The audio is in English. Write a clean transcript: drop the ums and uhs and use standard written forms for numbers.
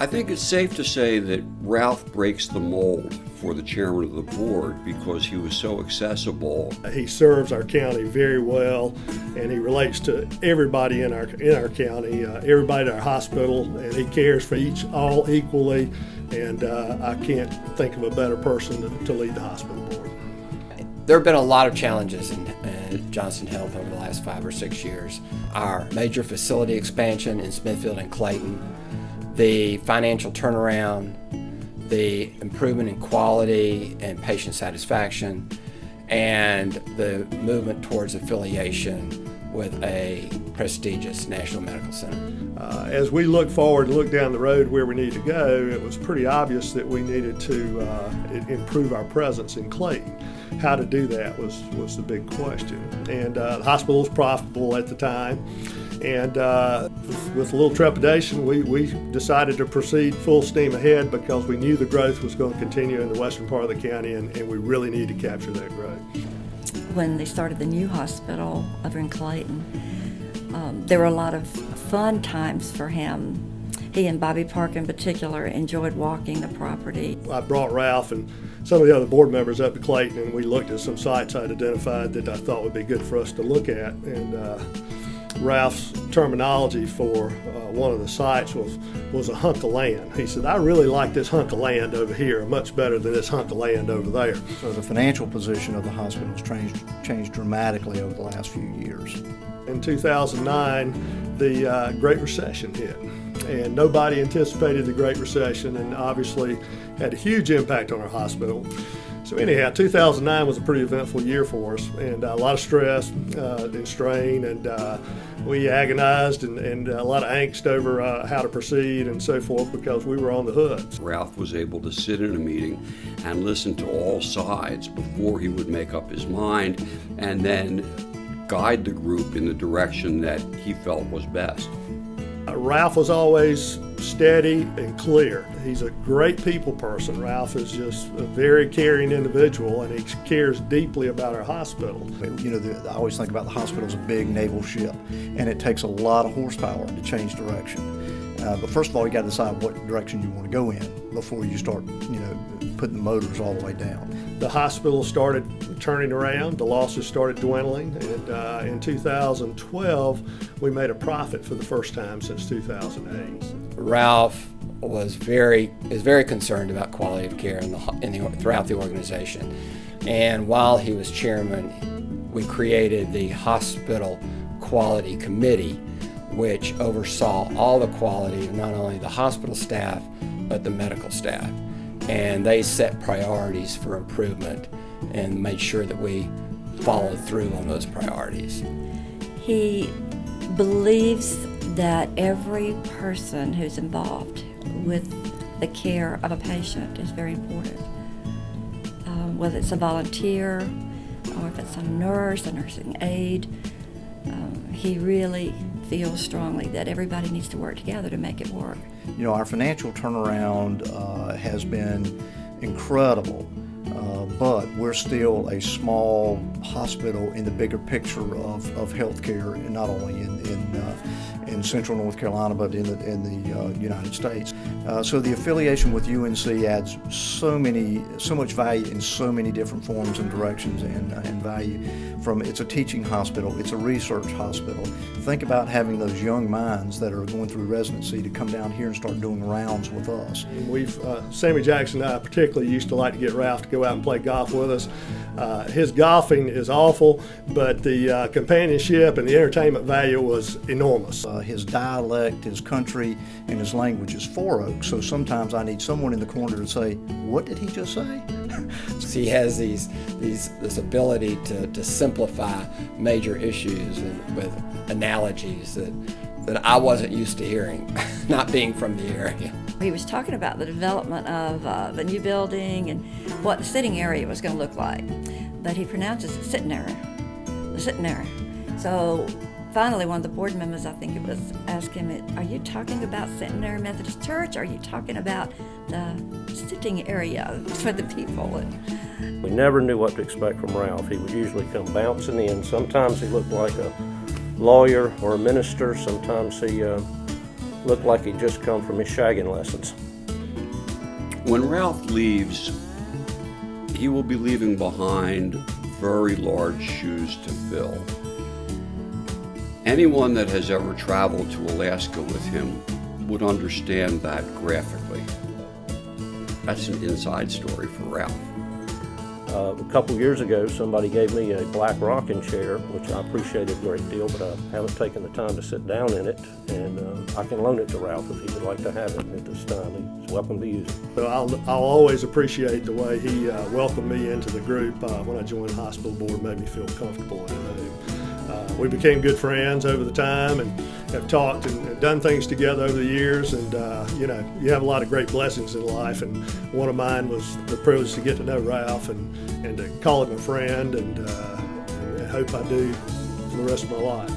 I think it's safe to say that Ralph breaks the mold for the chairman of the board because he was so accessible. He serves our county very well, and he relates to everybody in our county, everybody at our hospital, and he cares for all equally. And I can't think of a better person to lead the hospital board. There have been a lot of challenges in Johnston Health over the last 5 or 6 years. Our major facility expansion in Smithfield and Clayton, the financial turnaround, the improvement in quality and patient satisfaction, and the movement towards affiliation with a prestigious national medical center. As we look forward and look down the road where we need to go, it was pretty obvious that we needed to improve our presence in Clayton. How to do that was the big question. And the hospital was profitable at the time. And with a little trepidation, we decided to proceed full steam ahead because we knew the growth was going to continue in the western part of the county, and we really need to capture that growth. When they started the new hospital over in Clayton, there were a lot of fun times for him. He and Bobby Park in particular enjoyed walking the property. I brought Ralph and some of the other board members up to Clayton, and we looked at some sites I'd identified that I thought would be good for us to look at. And Ralph's terminology for one of the sites was a hunk of land. He said, I really like this hunk of land over here much better than this hunk of land over there. So the financial position of the hospital has changed dramatically over the last few years. In 2009, the Great Recession hit, and nobody anticipated the Great Recession, and obviously had a huge impact on our hospital. So anyhow, 2009 was a pretty eventful year for us, and a lot of stress and strain, and we agonized and a lot of angst over how to proceed and so forth because we were on the hood. Ralph was able to sit in a meeting and listen to all sides before he would make up his mind, and then guide the group in the direction that he felt was best. Ralph was always steady and clear. He's a great people person. Ralph is just a very caring individual, and he cares deeply about our hospital. You know, I always think about the hospital as a big naval ship, and it takes a lot of horsepower to change direction. But first of all, you got to decide what direction you want to go in before you start, putting the motors all the way down. The hospital started turning around, the losses started dwindling, and in 2012, we made a profit for the first time since 2008. Ralph is very concerned about quality of care throughout the organization. And while he was chairman, we created the Hospital Quality Committee, which oversaw all the quality of not only the hospital staff, but the medical staff. And they set priorities for improvement and made sure that we followed through on those priorities. He believes that every person who's involved with the care of a patient is very important. Whether it's a volunteer or if it's a nurse, a nursing aide, he really feels strongly that everybody needs to work together to make it work. You know, our financial turnaround has been incredible, but we're still a small hospital in the bigger picture of healthcare, and not only in central North Carolina, but in the United States. So the affiliation with UNC adds so much value in so many different forms and directions and value. It's a teaching hospital, it's a research hospital. Think about having those young minds that are going through residency to come down here and start doing rounds with us. Sammy Jackson and I particularly used to like to get Ralph to go out and play golf with us. His golfing is awful, but the companionship and the entertainment value was enormous. His dialect, his country, and his language is Four Oaks, so sometimes I need someone in the corner to say, what did he just say? He has this ability to simplify major issues and with analogies that I wasn't used to hearing, not being from the area. He was talking about the development of the new building and what the sitting area was going to look like, but he pronounces it sitting area, the sitting area. So finally, one of the board members, I think it was, asked him, are you talking about Centenary Methodist Church? Or are you talking about the sitting area for the people? We never knew what to expect from Ralph. He would usually come bouncing in. Sometimes he looked like a lawyer or a minister. Sometimes he looked like he'd just come from his shagging lessons. When Ralph leaves, he will be leaving behind very large shoes to fill. Anyone that has ever traveled to Alaska with him would understand that graphically. That's an inside story for Ralph. A couple years ago, somebody gave me a black rocking chair, which I appreciated a great deal, but I haven't taken the time to sit down in it, and I can loan it to Ralph if he would like to have it at this time. He's welcome to use it. So I'll always appreciate the way he welcomed me into the group when I joined the hospital board, made me feel comfortable and at home. We became good friends over the time and have talked and done things together over the years. And, you have a lot of great blessings in life. And one of mine was the privilege to get to know Ralph and to call him a friend. And I hope I do for the rest of my life.